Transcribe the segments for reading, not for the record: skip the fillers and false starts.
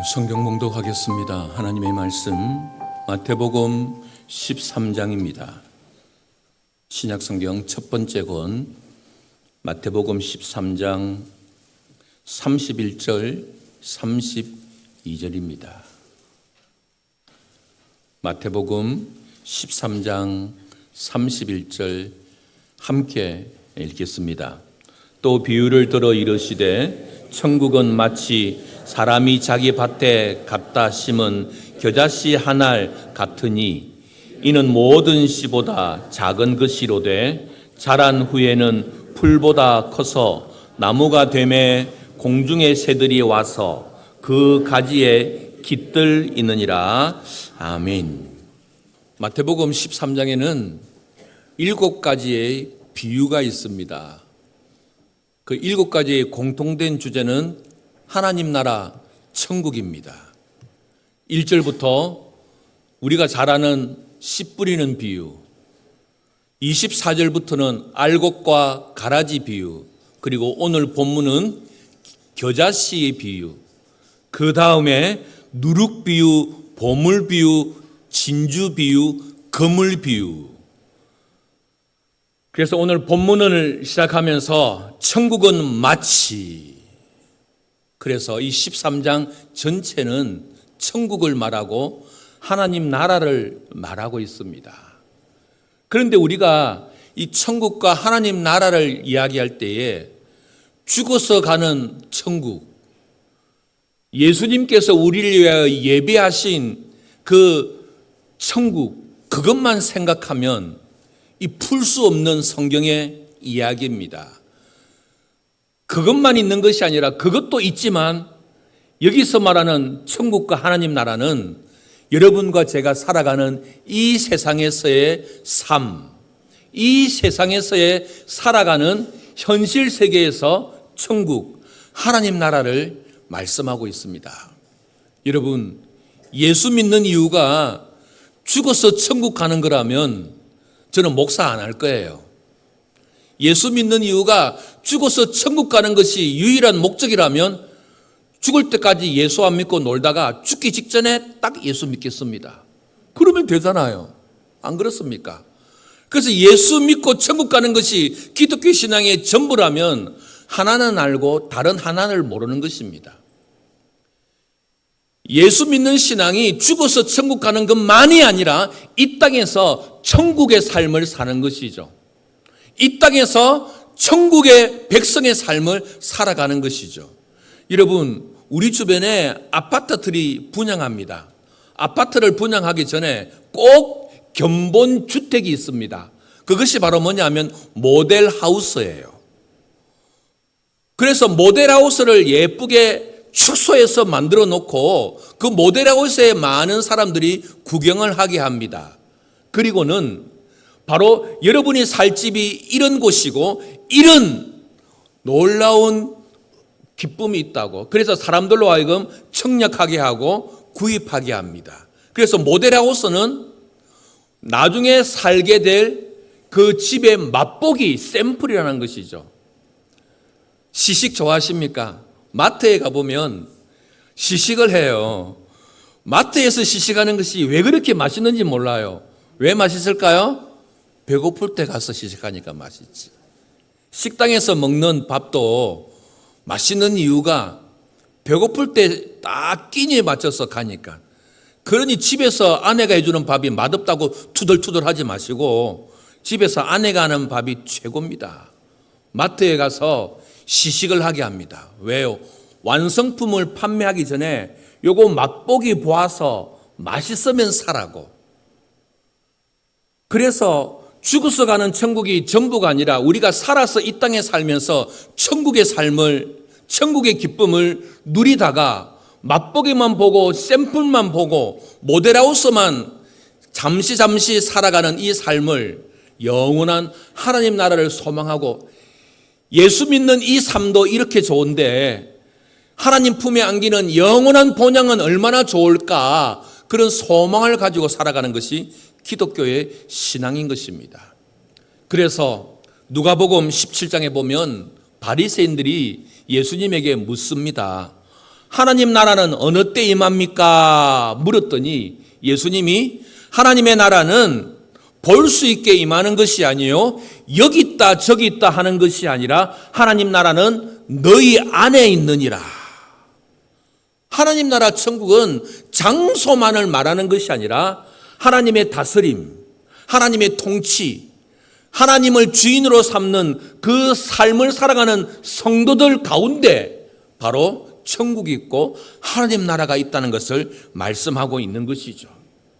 성경 봉독하겠습니다. 하나님의 말씀 마태복음 13장입니다. 신약성경 첫 번째 권 마태복음 13장 31절 32절입니다. 마태복음 13장 31절 함께 읽겠습니다. 또 비유를 들어 이르시되 천국은 마치 사람이 자기 밭에 갖다 심은 겨자씨 한 알 같으니 이는 모든 씨보다 작은 것이로되 자란 후에는 풀보다 커서 나무가 되매 공중의 새들이 와서 그 가지에 깃들 있느니라. 아멘. 마태복음 13장에는 7가지의 비유가 있습니다. 그 7가지의 공통된 주제는 하나님 나라 천국입니다. 1절부터 우리가 잘 아는 씨 뿌리는 비유, 24절부터는 알곡과 가라지 비유, 그리고 오늘 본문은 겨자씨의 비유, 그 다음에 누룩 비유, 보물 비유, 진주 비유, 거물 비유. 그래서 오늘 본문을 시작하면서 천국은 마치, 그래서 이 13장 전체는 천국을 말하고 하나님 나라를 말하고 있습니다. 그런데 우리가 이 천국과 하나님 나라를 이야기할 때에 죽어서 가는 천국, 예수님께서 우리를 위하여 예배하신 그 천국, 그것만 생각하면 이 풀 수 없는 성경의 이야기입니다. 그것만 있는 것이 아니라 그것도 있지만 여기서 말하는 천국과 하나님 나라는 여러분과 제가 살아가는 이 세상에서의 삶, 이 세상에서의 살아가는 현실 세계에서 천국, 하나님 나라를 말씀하고 있습니다. 여러분, 예수 믿는 이유가 죽어서 천국 가는 거라면 저는 목사 안 할 거예요. 예수 믿는 이유가 죽어서 천국 가는 것이 유일한 목적이라면 죽을 때까지 예수 안 믿고 놀다가 죽기 직전에 딱 예수 믿겠습니다. 그러면 되잖아요. 안 그렇습니까? 그래서 예수 믿고 천국 가는 것이 기독교 신앙의 전부라면 하나는 알고 다른 하나를 모르는 것입니다. 예수 믿는 신앙이 죽어서 천국 가는 것만이 아니라 이 땅에서 천국의 삶을 사는 것이죠. 이 땅에서 천국의 백성의 삶을 살아가는 것이죠. 여러분, 우리 주변에 아파트들이 분양합니다. 아파트를 분양하기 전에 꼭 견본 주택이 있습니다. 그것이 바로 뭐냐면 모델하우스예요. 그래서 모델하우스를 예쁘게 축소해서 만들어 놓고 그 모델하우스에 많은 사람들이 구경을 하게 합니다. 그리고는 바로 여러분이 살 집이 이런 곳이고 이런 놀라운 기쁨이 있다고, 그래서 사람들로 하여금 청약하게 하고 구입하게 합니다. 그래서 모델하우스는 나중에 살게 될 그 집의 맛보기 샘플이라는 것이죠. 시식 좋아하십니까? 마트에 가보면 시식을 해요. 마트에서 시식하는 것이 왜 그렇게 맛있는지 몰라요. 왜 맛있을까요? 배고플 때 가서 시식하니까 맛있지. 식당에서 먹는 밥도 맛있는 이유가 배고플 때 딱 끼니에 맞춰서 가니까. 그러니 집에서 아내가 해주는 밥이 맛없다고 투덜투덜 하지 마시고 집에서 아내가 하는 밥이 최고입니다. 마트에 가서 시식을 하게 합니다. 왜요? 완성품을 판매하기 전에 요거 맛보기 보아서 맛있으면 사라고. 그래서 죽어서 가는 천국이 전부가 아니라 우리가 살아서 이 땅에 살면서 천국의 삶을, 천국의 기쁨을 누리다가 맛보기만 보고 샘플만 보고 모델하우스만 잠시 살아가는 이 삶을 영원한 하나님 나라를 소망하고, 예수 믿는 이 삶도 이렇게 좋은데 하나님 품에 안기는 영원한 본향은 얼마나 좋을까, 그런 소망을 가지고 살아가는 것이 기독교의 신앙인 것입니다. 그래서 누가복음 17장에 보면 바리새인들이 예수님에게 묻습니다. 하나님 나라는 어느 때 임합니까? 물었더니 예수님이 하나님의 나라는 볼 수 있게 임하는 것이 아니요 여기 있다 저기 있다 하는 것이 아니라 하나님 나라는 너희 안에 있느니라. 하나님 나라 천국은 장소만을 말하는 것이 아니라 하나님의 다스림, 하나님의 통치, 하나님을 주인으로 삼는 그 삶을 살아가는 성도들 가운데 바로 천국이 있고 하나님 나라가 있다는 것을 말씀하고 있는 것이죠.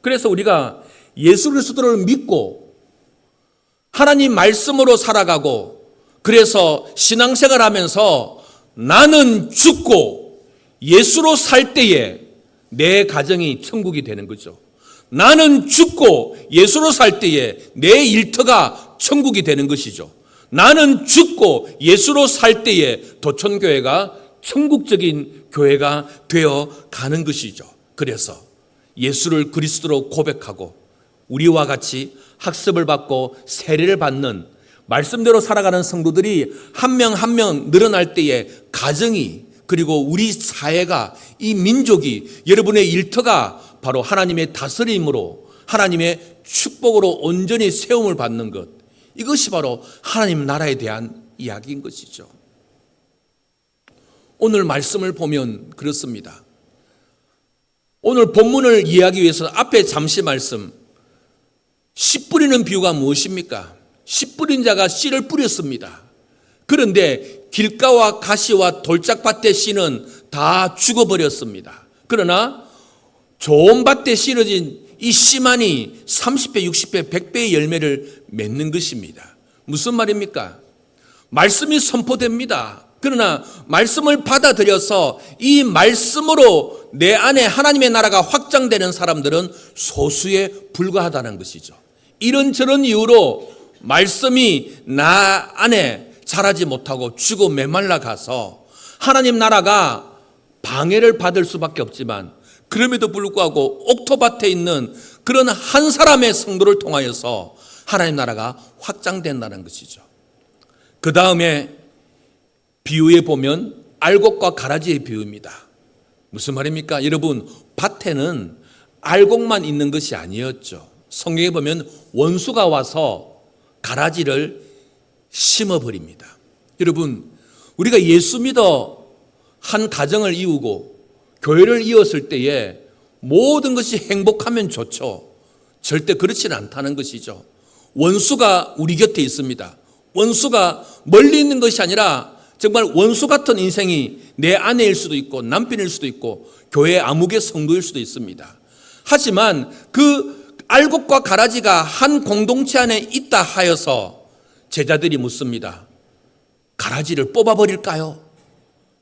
그래서 우리가 예수 그리스도를 믿고 하나님 말씀으로 살아가고 그래서 신앙생활 하면서 나는 죽고 예수로 살 때에 내 가정이 천국이 되는 거죠. 나는 죽고 예수로 살 때에 내 일터가 천국이 되는 것이죠. 나는 죽고 예수로 살 때에 도천교회가 천국적인 교회가 되어 가는 것이죠. 그래서 예수를 그리스도로 고백하고 우리와 같이 학습을 받고 세례를 받는 말씀대로 살아가는 성도들이 한 명 한 명 늘어날 때에 가정이 그리고 우리 사회가 이 민족이 여러분의 일터가 바로 하나님의 다스림으로 하나님의 축복으로 온전히 세움을 받는 것, 이것이 바로 하나님 나라에 대한 이야기인 것이죠. 오늘 말씀을 보면 그렇습니다. 오늘 본문을 이해하기 위해서 앞에 잠시 말씀, 씨 뿌리는 비유가 무엇입니까? 씨 뿌린 자가 씨를 뿌렸습니다. 그런데 길가와 가시와 돌짝밭의 씨는 다 죽어버렸습니다. 그러나 좋은 밭에 심어진 이 씨만이 30배, 60배, 100배의 열매를 맺는 것입니다. 무슨 말입니까? 말씀이 선포됩니다. 그러나 말씀을 받아들여서 이 말씀으로 내 안에 하나님의 나라가 확장되는 사람들은 소수에 불과하다는 것이죠. 이런저런 이유로 말씀이 나 안에 자라지 못하고 죽어 메말라 가서 하나님 나라가 방해를 받을 수밖에 없지만 그럼에도 불구하고 옥토밭에 있는 그런 한 사람의 성도를 통하여서 하나님 나라가 확장된다는 것이죠. 그 다음에 비유에 보면 알곡과 가라지의 비유입니다. 무슨 말입니까? 여러분, 밭에는 알곡만 있는 것이 아니었죠. 성경에 보면 원수가 와서 가라지를 심어버립니다. 여러분, 우리가 예수 믿어 한 가정을 이루고 교회를 이었을 때에 모든 것이 행복하면 좋죠. 절대 그렇지는 않다는 것이죠. 원수가 우리 곁에 있습니다. 원수가 멀리 있는 것이 아니라 정말 원수 같은 인생이 내 아내일 수도 있고 남편일 수도 있고 교회 아무개 성도일 수도 있습니다. 하지만 그 알곡과 가라지가 한 공동체 안에 있다 하여서 제자들이 묻습니다. 가라지를 뽑아버릴까요?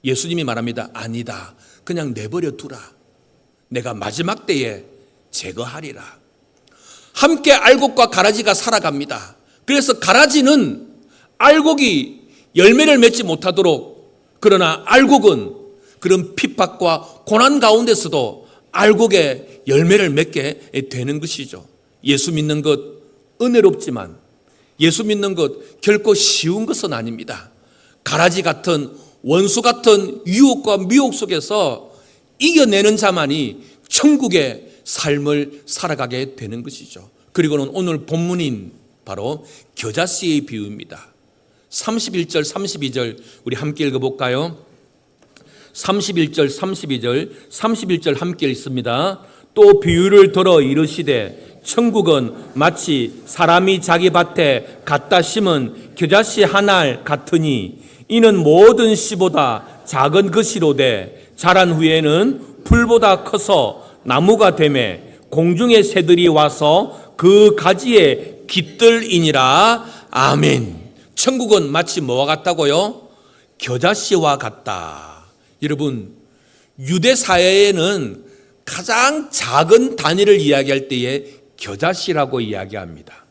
예수님이 말합니다. 아니다. 그냥 내버려 두라. 내가 마지막 때에 제거하리라. 함께 알곡과 가라지가 살아갑니다. 그래서 가라지는 알곡이 열매를 맺지 못하도록, 그러나 알곡은 그런 핍박과 고난 가운데서도 알곡의 열매를 맺게 되는 것이죠. 예수 믿는 것 은혜롭지만 예수 믿는 것 결코 쉬운 것은 아닙니다. 가라지 같은 원수 같은 유혹과 미혹 속에서 이겨내는 자만이 천국의 삶을 살아가게 되는 것이죠. 그리고는 오늘 본문인 바로 겨자씨의 비유입니다. 31절 32절 우리 함께 읽어볼까요? 31절 31절 함께 읽습니다. 또 비유를 들어 이르시되 천국은 마치 사람이 자기 밭에 갖다 심은 겨자씨 한 알 같으니 이는 모든 씨보다 작은 것이로되 자란 후에는 풀보다 커서 나무가 되매 공중의 새들이 와서 그 가지에 깃들이니라. 아멘. 천국은 마치 뭐와 같다고요? 겨자씨와 같다. 여러분, 유대 사회에는 가장 작은 단위를 이야기할 때에 겨자씨라고 이야기합니다.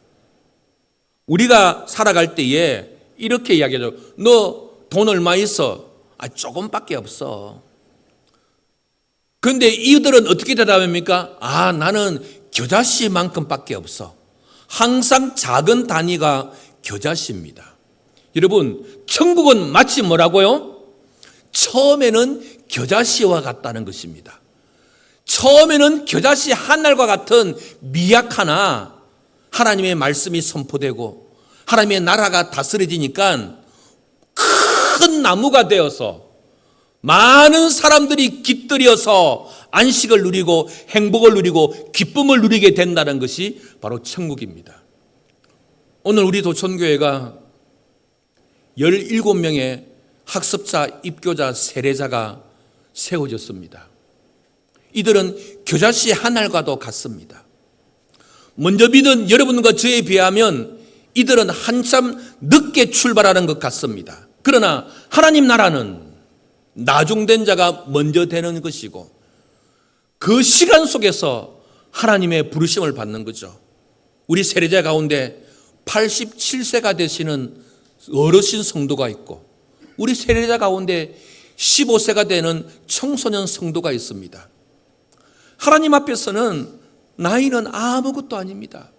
우리가 살아갈 때에 이렇게 이야기하죠. 너 돈 얼마 있어? 조금밖에 없어. 그런데 이들은 어떻게 대답합니까? 나는 겨자씨만큼밖에 없어. 항상 작은 단위가 겨자씨입니다. 여러분, 천국은 마치 뭐라고요? 처음에는 겨자씨와 같다는 것입니다. 처음에는 겨자씨 한 알과 같은 미약하나 하나님의 말씀이 선포되고 하나님의 나라가 다스려지니까 큰 나무가 되어서 많은 사람들이 깃들여서 안식을 누리고 행복을 누리고 기쁨을 누리게 된다는 것이 바로 천국입니다. 오늘 우리 도천교회가 17명의 학습자, 입교자, 세례자가 세워졌습니다. 이들은 겨자씨 한 알과도 같습니다. 먼저 믿은 여러분과 저에 비하면 이들은 한참 늦게 출발하는 것 같습니다. 그러나 하나님 나라는 나중된 자가 먼저 되는 것이고 그 시간 속에서 하나님의 부르심을 받는 거죠. 우리 세례자 가운데 87세가 되시는 어르신 성도가 있고 우리 세례자 가운데 15세가 되는 청소년 성도가 있습니다. 하나님 앞에서는 나이는 아무것도 아닙니다.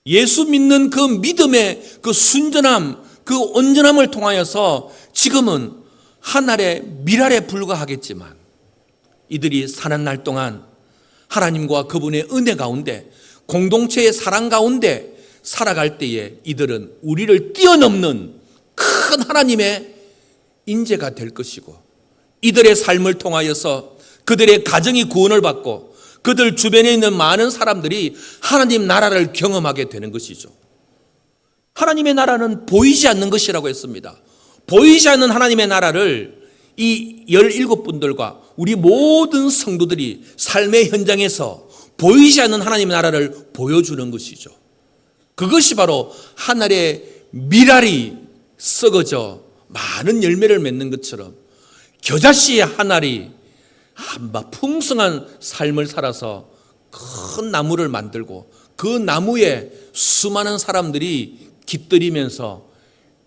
예수 믿는 그 믿음의 그 순전함, 그 온전함을 통하여서 지금은 하늘의 밀알에 불과하겠지만 이들이 사는 날 동안 하나님과 그분의 은혜 가운데 공동체의 사랑 가운데 살아갈 때에 이들은 우리를 뛰어넘는 큰 하나님의 인재가 될 것이고 이들의 삶을 통하여서 그들의 가정이 구원을 받고 그들 주변에 있는 많은 사람들이 하나님 나라를 경험하게 되는 것이죠. 하나님의 나라는 보이지 않는 것이라고 했습니다. 보이지 않는 하나님의 나라를 이 17분들과 우리 모든 성도들이 삶의 현장에서 보이지 않는 하나님의 나라를 보여주는 것이죠. 그것이 바로 하늘의 밀알이 썩어져 많은 열매를 맺는 것처럼 겨자씨의 한 알이 풍성한 삶을 살아서 큰 나무를 만들고 그 나무에 수많은 사람들이 깃들이면서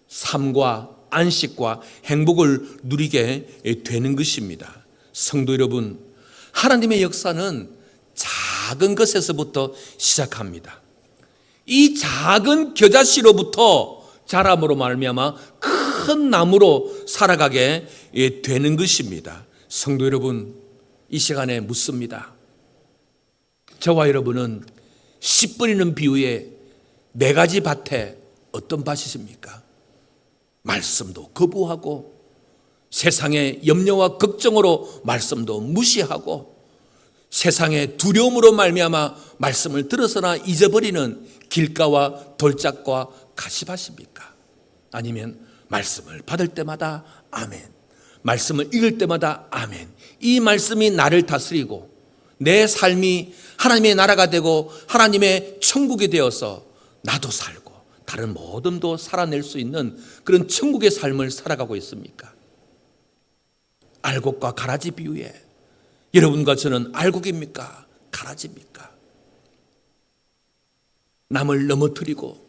삶과 안식과 행복을 누리게 되는 것입니다. 성도 여러분, 하나님의 역사는 작은 것에서부터 시작합니다. 이 작은 겨자씨로부터 자람으로 말미암아 큰 나무로 살아가게 되는 것입니다. 성도 여러분, 이 시간에 묻습니다. 저와 여러분은 씨 뿌리는 비유의 4가지 밭에 어떤 밭이십니까? 말씀도 거부하고 세상의 염려와 걱정으로 말씀도 무시하고 세상의 두려움으로 말미암아 말씀을 들어서나 잊어버리는 길가와 돌짝과 가시밭입니까? 아니면 말씀을 받을 때마다 아멘, 말씀을 읽을 때마다 아멘, 이 말씀이 나를 다스리고 내 삶이 하나님의 나라가 되고 하나님의 천국이 되어서 나도 살고 다른 모든도 살아낼 수 있는 그런 천국의 삶을 살아가고 있습니까? 알곡과 가라지 비유에 여러분과 저는 알곡입니까? 가라지입니까? 남을 넘어뜨리고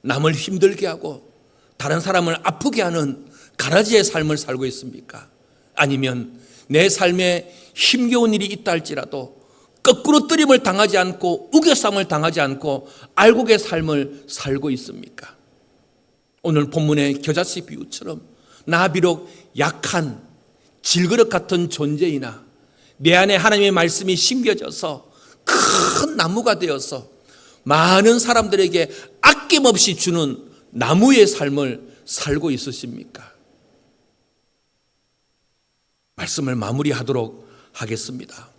남을 힘들게 하고 다른 사람을 아프게 하는 가라지의 삶을 살고 있습니까? 아니면 내 삶에 힘겨운 일이 있다 할지라도 거꾸로 뜨림을 당하지 않고 우겨쌈을 당하지 않고 알곡의 삶을 살고 있습니까? 오늘 본문의 겨자씨 비유처럼 나 비록 약한 질그릇 같은 존재이나 내 안에 하나님의 말씀이 심겨져서 큰 나무가 되어서 많은 사람들에게 아낌없이 주는 나무의 삶을 살고 있으십니까? 말씀을 마무리하도록 하겠습니다.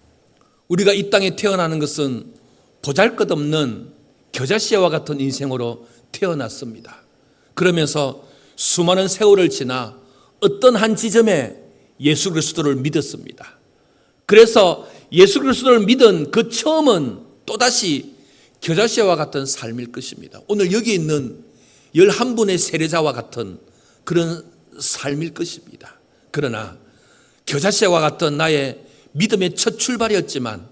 우리가 이 땅에 태어나는 것은 보잘것없는 겨자씨와 같은 인생으로 태어났습니다. 그러면서 수많은 세월을 지나 어떤 한 지점에 예수 그리스도를 믿었습니다. 그래서 예수 그리스도를 믿은 그 처음은 또다시 겨자씨와 같은 삶일 것입니다. 오늘 여기 있는 11분의 세례자와 같은 그런 삶일 것입니다. 그러나 겨자씨와 같은 나의 믿음의 첫 출발이었지만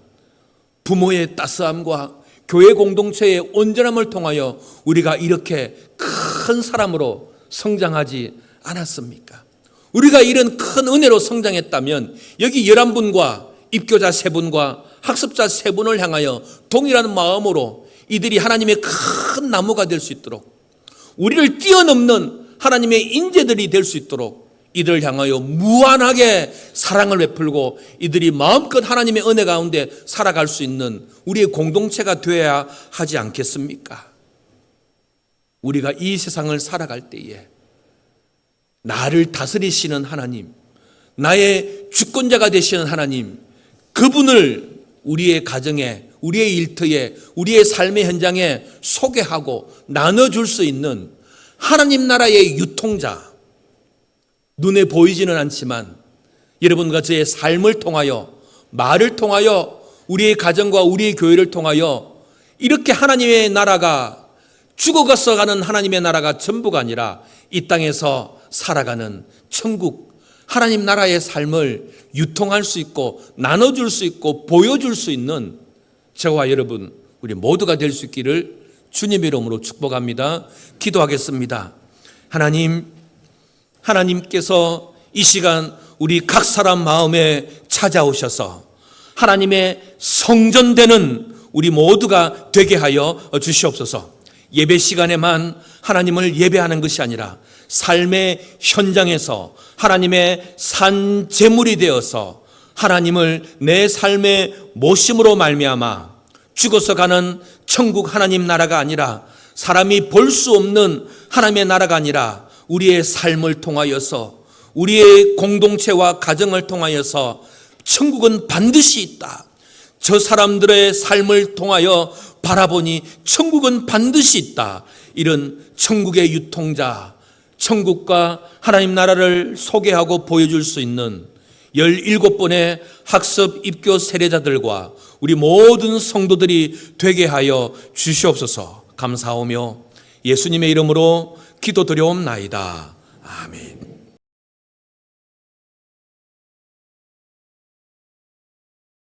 부모의 따스함과 교회 공동체의 온전함을 통하여 우리가 이렇게 큰 사람으로 성장하지 않았습니까? 우리가 이런 큰 은혜로 성장했다면 여기 11분과 입교자 3분과 학습자 3분을 향하여 동일한 마음으로 이들이 하나님의 큰 나무가 될 수 있도록 우리를 뛰어넘는 하나님의 인재들이 될 수 있도록 이들을 향하여 무한하게 사랑을 베풀고 이들이 마음껏 하나님의 은혜 가운데 살아갈 수 있는 우리의 공동체가 되어야 하지 않겠습니까? 우리가 이 세상을 살아갈 때에 나를 다스리시는 하나님, 나의 주권자가 되시는 하나님, 그분을 우리의 가정에, 우리의 일터에, 우리의 삶의 현장에 소개하고 나눠줄 수 있는 하나님 나라의 유통자, 눈에 보이지는 않지만 여러분과 저의 삶을 통하여, 말을 통하여, 우리의 가정과 우리의 교회를 통하여 이렇게 하나님의 나라가, 죽어가서 가는 하나님의 나라가 전부가 아니라 이 땅에서 살아가는 천국, 하나님 나라의 삶을 유통할 수 있고 나눠줄 수 있고 보여줄 수 있는 저와 여러분, 우리 모두가 될 수 있기를 주님의 이름으로 축복합니다. 기도하겠습니다. 하나님께서 이 시간 우리 각 사람 마음에 찾아오셔서 하나님의 성전되는 우리 모두가 되게 하여 주시옵소서. 예배 시간에만 하나님을 예배하는 것이 아니라 삶의 현장에서 하나님의 산 제물이 되어서 하나님을 내 삶의 모심으로 말미암아 죽어서 가는 천국 하나님 나라가 아니라, 사람이 볼 수 없는 하나님의 나라가 아니라 우리의 삶을 통하여서, 우리의 공동체와 가정을 통하여서 천국은 반드시 있다. 저 사람들의 삶을 통하여 바라보니 천국은 반드시 있다. 이런 천국의 유통자, 천국과 하나님 나라를 소개하고 보여줄 수 있는 17번의 학습 입교 세례자들과 우리 모든 성도들이 되게 하여 주시옵소서. 감사하며 예수님의 이름으로 기도드려옵나이다. 아멘.